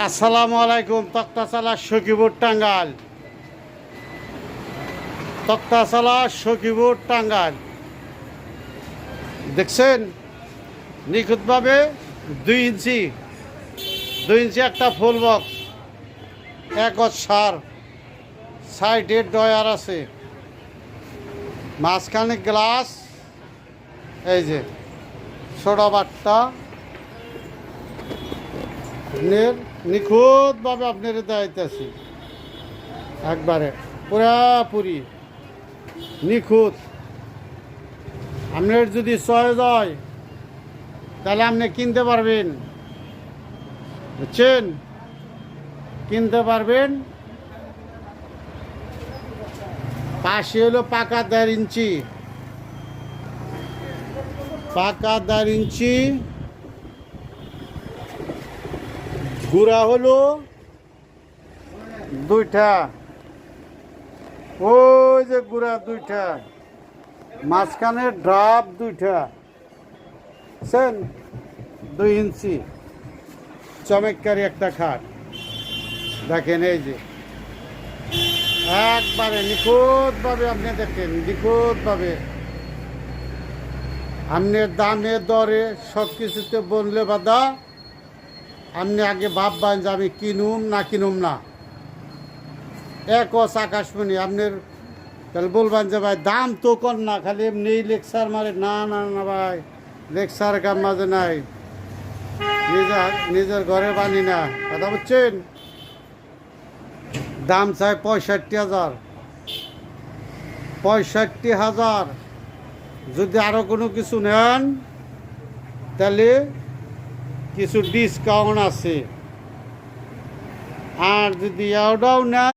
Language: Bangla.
আসসালামু আলাইকুম। তক্তাশালা সখীপুর টাঙ্গাইল। তক্তাশালা সখীপুর টাঙ্গাইল দেখছেন নিখুঁতভাবে 2 ইঞ্চি একটা ফুল বক্স, এক সার, সাইডে ডয়ার আছে, মাঝখানে গ্লাস। এই যে ছোটা বাট্টা আপনার নিখুঁতভাবে আপনার দেখাইতেছি, একবারে পুরাপুরি নিখুঁত। আপনার যদি চয়েস হয় তাহলে আপনি কিনতে পারবেন, বুঝছেন, কিনতে পারবেন। পাশে হলো পাকা 1.5 ইঞ্চি, পাকা 1.5 ইঞ্চি। গুড়া হলো 2টা, ওই যে গুড়া 2টা, মাঝখানে ড্রাপ 2টা, বুঝছেন। 2 ইঞ্চি চমৎকারী একটা খাট দেখেন। এই যে একবারে নিখুঁতভাবে আপনি দেখেন, নিখুঁতভাবে আপনার দামে দরে সব কিছুতে বললে বাধা। আপনি আগে ভাববেন যে আমি কিনুম না। আকাশমণি আপনার তাহলে বলবেন যে ভাই দাম তো কর না, খালি এমনি লেকচার মারে। না ভাই, লেকচার কাম মাঝে নাই, নিজের ঘরে বানি না, কথা বুঝছেন। দাম চাই 65,000। যদি আরো কোনো কিছু নেন তাহলে কিছু ডিসকাউন্ট আছে, আর যদি ওটাও নেন